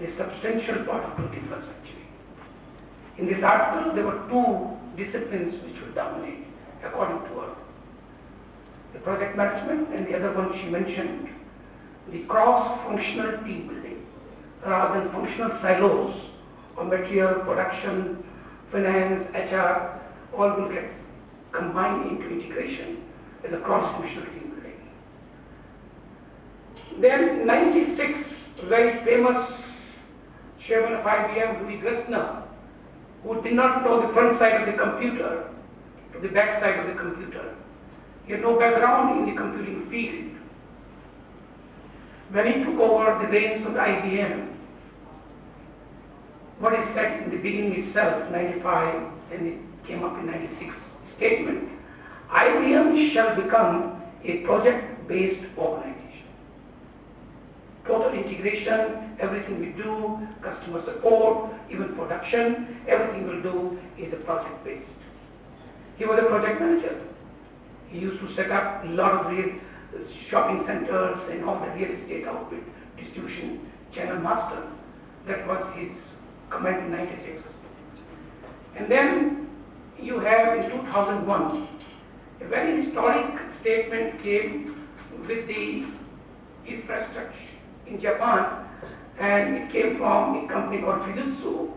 the substantial part of 21st century. In this article, there were two disciplines which would dominate, according to her. The project management, and the other one she mentioned, the cross-functional team building, rather than functional silos of material, production, finance, HR, all will get combined into integration as a cross-functional team building. Then in 96, very famous chairman of IBM, Louis Gerstner, who did not know the front side of the computer to the back side of the computer. He had no background in the computing field. When he took over the reins of IBM, what is said in the beginning itself, 95, and it came up in 96 statement, IBM shall become a project-based organization. Total integration, everything we do, customer support, even production, everything we'll do is a project-based. He was a project manager. He used to set up a lot of real shopping centers and all the real estate outfit, distribution channel master. That was his comment in 96. And then you have in 2001, a very historic statement came with the infrastructure in Japan, and it came from a company called Fujitsu,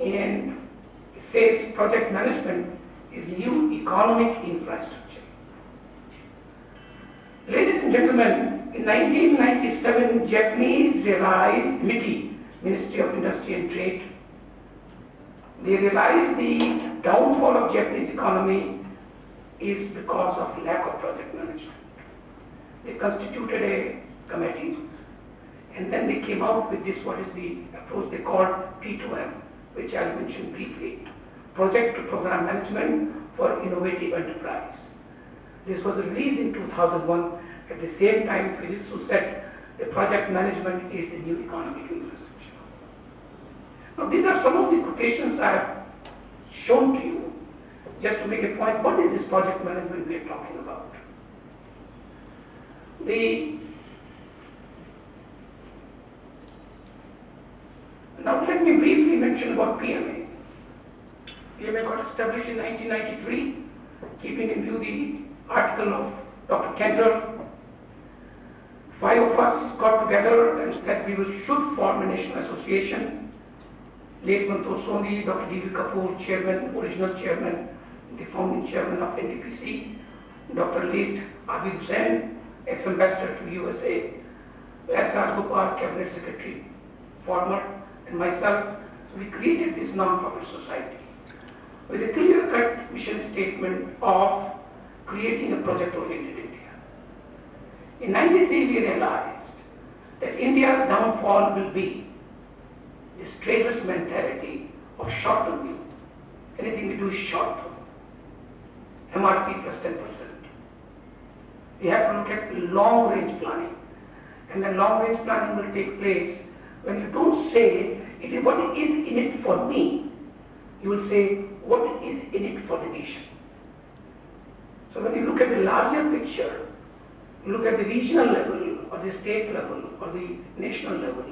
and it says project management is new economic infrastructure. Ladies and gentlemen, in 1997, Japanese realized, MITI, Ministry of Industry and Trade, they realized the downfall of Japanese economy is because of lack of project management. They constituted a committee, and then they came out with this, what is the approach they called P2M, which I'll mention briefly, Project to Program Management for Innovative Enterprise. This was released in 2001. At the same time, Fujitsu said the project management is the new economic infrastructure. Now, these are some of the quotations I have shown to you just to make a point. What is this project management we are talking about? Now, let me briefly mention about PMA. PMA got established in 1993, keeping in view the article of Dr. Cantor. 5 of us got together and said we should form a national association. Late Mantosh Soni, Dr. D.V. Kapoor, chairman, original chairman, the founding chairman of NTPC, Dr. late Abid Hussain, ex-ambassador to USA, S. Rajgopal, cabinet secretary, former, and myself. So we created this non-profit society with a clear-cut mission statement of creating a project-oriented India. In 93, we realized that India's downfall will be this trader's mentality of short-term view. Anything we do is short-term. MRP plus 10%. We have to look at long-range planning. And then long-range planning will take place when you don't say, it is what is in it for me. You will say, what is in it for the nation. So when you look at the larger picture, you look at the regional level, or the state level, or the national level,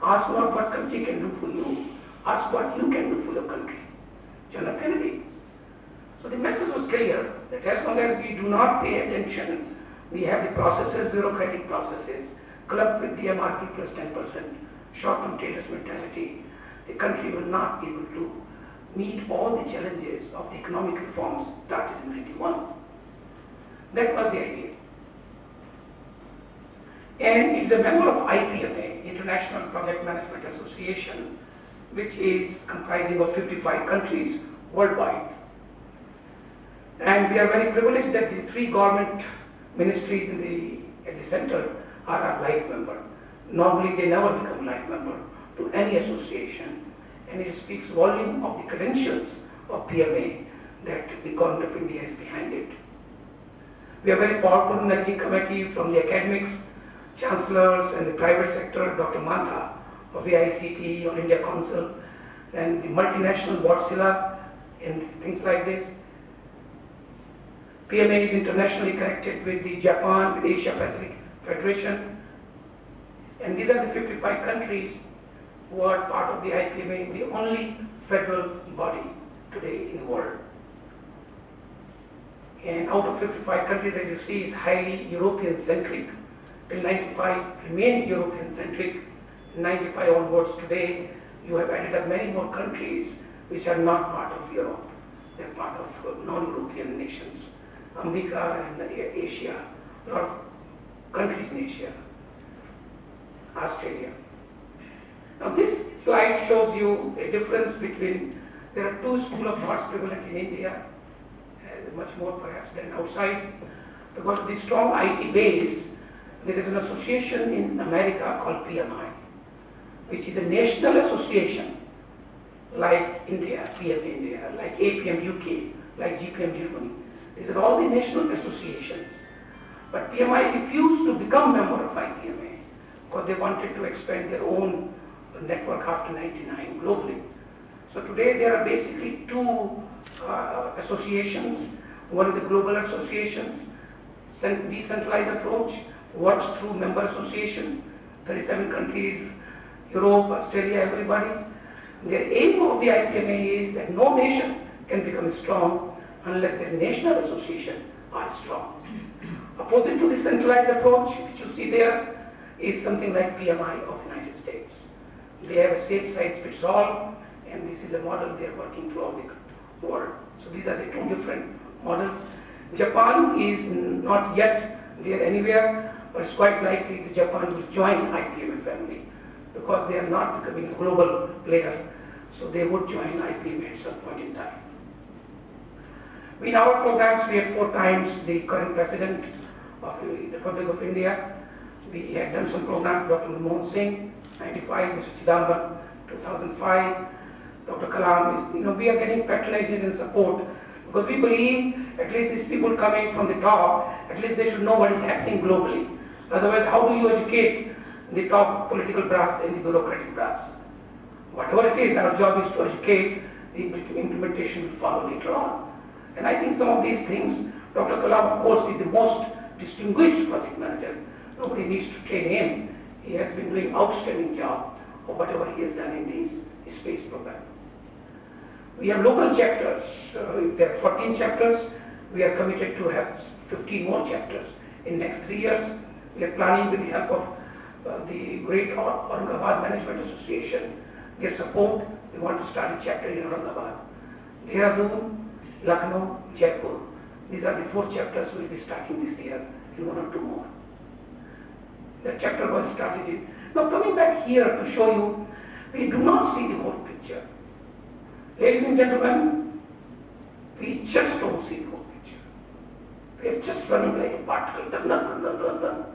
ask not what country can do for you, ask what you can do for your country. John F. Kennedy. So the message was clear that as long as we do not pay attention, we have the processes, bureaucratic processes, clubbed with the MRP plus 10%, short-term traders mentality, the country will not be able to meet all the challenges of the economic reforms started in 91. That was the idea. And it's a member of IPMA, International Project Management Association, which is comprising of 55 countries worldwide. And we are very privileged that the 3 government ministries at the center are our life member. Normally they never become life member to any association, and it speaks volume of the credentials of PMA that the government of India is behind it. We have a very powerful managing committee from the academics, chancellors and the private sector, Dr. Mantha of AICT, All India Council, and the multinational Wärtsilä and things like this. PMA is internationally connected with the Japan, with Asia Pacific Federation, and these are the 55 countries who are part of the IPMA, the only federal body today in the world. And out of 55 countries, as you see, is highly European-centric. Till 95 remained European-centric. 95 onwards today, you have added up many more countries which are not part of Europe. They're part of non-European nations. America and Asia, a lot of countries in Asia, Australia. Now this slide shows you a difference between, there are two schools of thoughts prevalent in India, much more perhaps than outside. Because of the strong IT base, there is an association in America called PMI, which is a national association like India, PMA India, like APM UK, like GPM Germany. These are all the national associations. But PMI refused to become member of IPMA because they wanted to expand their own network after 99 globally. So today there are basically two associations. One is a global associations, decentralized approach, works through member association, 37 countries, Europe, Australia, everybody. The aim of the IPMA is that no nation can become strong unless their national association are strong. Opposite to the centralized approach, which you see there, is something like PMI of the United States. They have a same size fits all, and this is a model they are working throughout the world. So these are the two different models. Japan is not yet there anywhere, but it's quite likely that Japan will join IPMA family because they are not becoming a global player. So they would join IPMA at some point in time. In our programs, we had 4 times the current president of the Republic of India. We had done some programs, Dr. Manmohan Singh, 95, Mr. Chidambaram, 2005, Dr. Kalam. We are getting patronages and support because we believe at least these people coming from the top, at least they should know what is happening globally. Otherwise, how do you educate the top political brass and the bureaucratic brass? Whatever it is, our job is to educate, the implementation will follow later on. And I think some of these things, Dr. Kalam, of course, is the most distinguished project manager. Nobody needs to train him. He has been doing outstanding job of whatever he has done in this space program. We have local chapters. There are 14 chapters. We are committed to have 15 more chapters in next 3 years. We are planning with the help of the great Aurangabad Management Association, their support. We want to start a chapter in Aurangabad. Dehradun, Lucknow, Jaipur. These are the 4 chapters we will be starting this year and 1 or 2 more. The chapter was started. Now coming back here to show you, we do not see the whole picture. Ladies and gentlemen, we just don't see the whole picture. We are just running like a particle. Dun, dun, dun, dun, dun.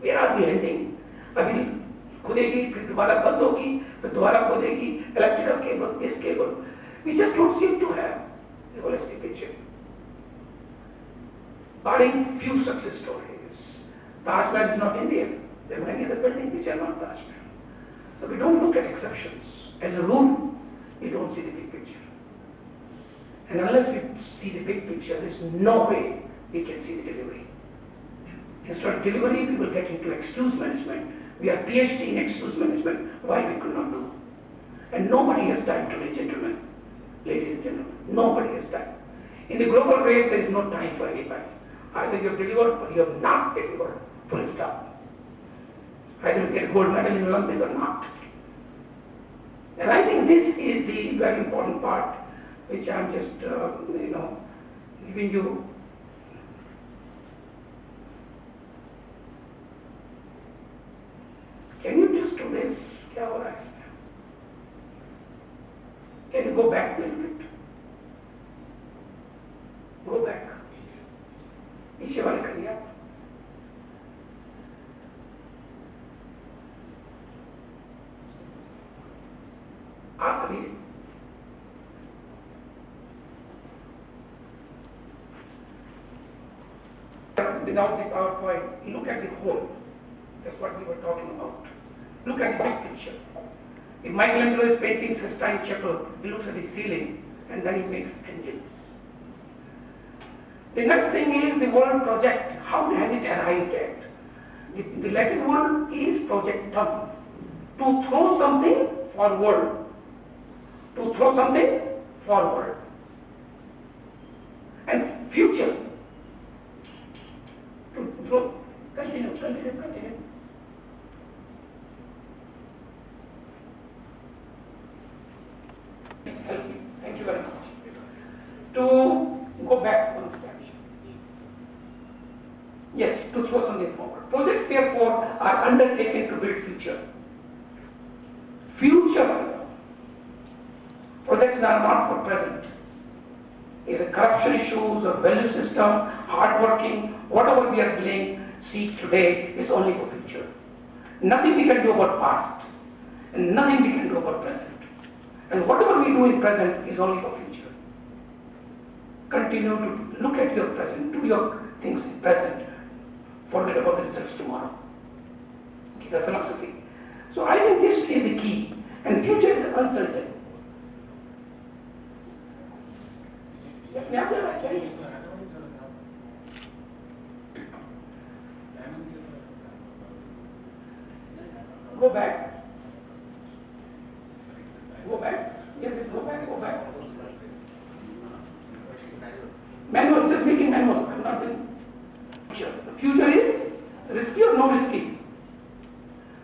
Where are we ending? अभी खुदेगी, फिर दोबारा बंद होगी, फिर दोबारा खोदेगी, electrical cable, this cable. We just don't seem to have the holistic picture. Barring few success stories, Taj Mahal is not India. There are many other buildings which are not Taj Mahal. So we don't look at exceptions. As a rule, we don't see the big picture. And unless we see the big picture, there is no way we can see the delivery. Instead of delivery, we will get into excuse management. We are PhD in excuse management, why we could not do. And nobody has time today, gentlemen, ladies and gentlemen. Nobody has time. In the global race, there is no time for anybody. Either you have delivered or you have not delivered, full stop. Either you get a gold medal in Olympic or not. And I think this is the very important part, which I'm just, giving you. Can you just do this? क्या हो रहा है इसमें? Can you go back a little bit? Go back. पीछे वाले करिए आप. आप करिए. Without the PowerPoint, look at the whole. That's what we were talking about. Look at the big picture. If Michelangelo is painting Sistine Chapel, he looks at the ceiling and then he makes engines. The next thing is the world project. How has it arrived at? The Latin word is projectum. To throw something forward. To throw something forward. And future. To throw, continue. Help me. Thank you very much. To go back one step. Yes, to throw something forward. Projects, therefore, are undertaken to build future. Future. Projects are not for present. Is a corruption issues or value system, hard working, whatever we are doing, see today is only for future. Nothing we can do about past, and nothing we can do about present. And whatever we do in present is only for future. Continue to look at your present, do your things in present, forget about the results tomorrow. Okay, the philosophy. So I think this is the key, and future is uncertain. Go back. Go back. Yes, go back. Manual, just making manual. I'm not doing future. The future is risky or no risky?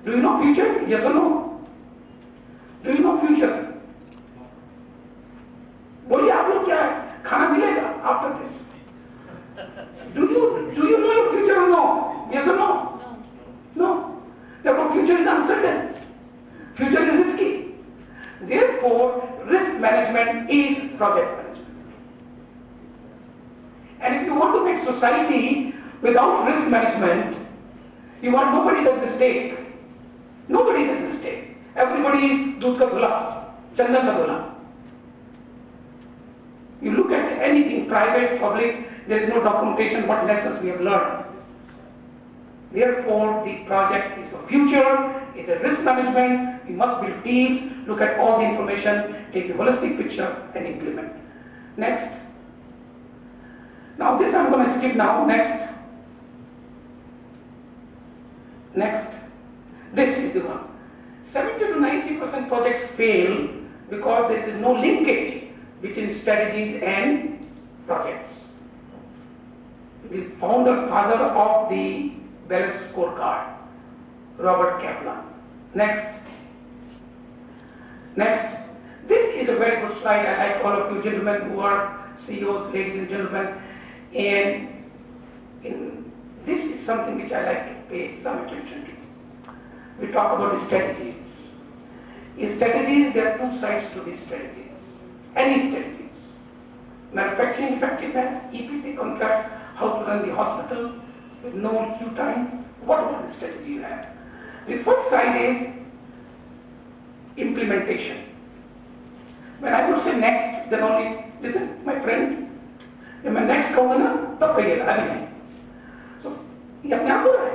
Do you know future? Yes or no? Do you know future? बोलिए आप लोग क्या है? खाना मिलेगा after this? Do you know your future or no? Yes or no? No. Therefore, future is uncertain. Future is risky. Therefore, risk management is project management. And if you want to make society without risk management, you want nobody does mistake. Nobody does mistake. Everybody is दूध का धुला, चंदन का धुला. You look at anything, private, public, there is no documentation what lessons we have learned. Therefore, the project is for future, it's a risk management, we must build teams, look at all the information, take the holistic picture and implement. Next. Now this I'm going to skip now. Next. This is the one. 70 to 90% projects fail because there is no linkage between strategies and projects. The father of the balanced scorecard, Robert Kaplan. Next. This is a very good slide. I like all of you gentlemen who are CEOs, ladies and gentlemen. And this is something which I like to pay some attention to. We talk about strategies. In strategies, there are two sides to these strategies. Any strategies. Manufacturing effectiveness, EPC contract, how to run the hospital with no queue time, whatever the strategy you have. The first side is implementation. When I would say next, then only, listen, my friend, जब मैं next कहूँगा ना, तब कहिएगा, अभी नहीं. So, ये अपने आप हो रहा है.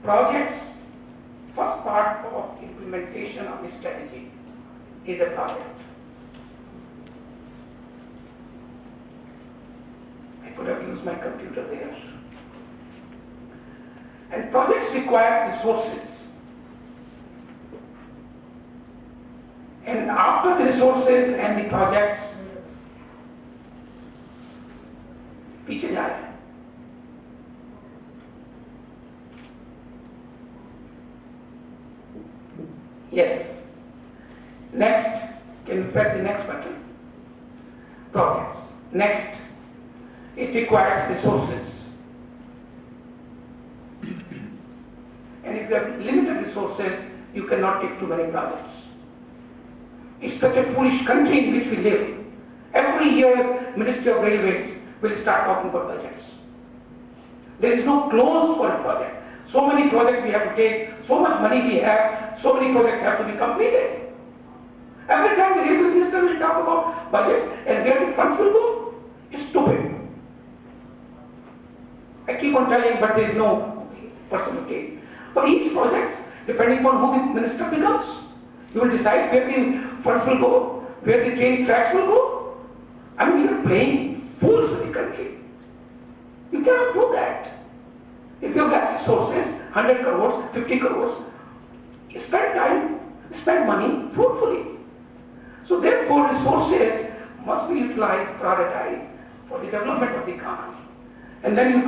Projects, first part of implementation of the strategy is a project. I could have used my computer there. And projects require resources. And after the resources and the projects, पीछे जा रहे हैं. Yes. Next, can you press the next button? Projects. Next, it requires resources. And if you have limited resources, you cannot take too many projects. It's such a foolish country in which we live. Every year, Ministry of Railways will start talking about budgets. There is no close for a project. So many projects we have to take, so much money we have, so many projects have to be completed. Every time the railway minister will talk about budgets and where the funds will go, it's stupid. I keep on telling, but there is no person to take. For each project, depending on who the minister becomes, you will decide where the funds will go, where the train tracks will go. I mean, you are playing fools with the country. You cannot do that. If you have less resources, 100 crores, 50 crores, spend time, spend money fruitfully. So therefore, resources must be utilized, prioritized for the development of the economy. And then you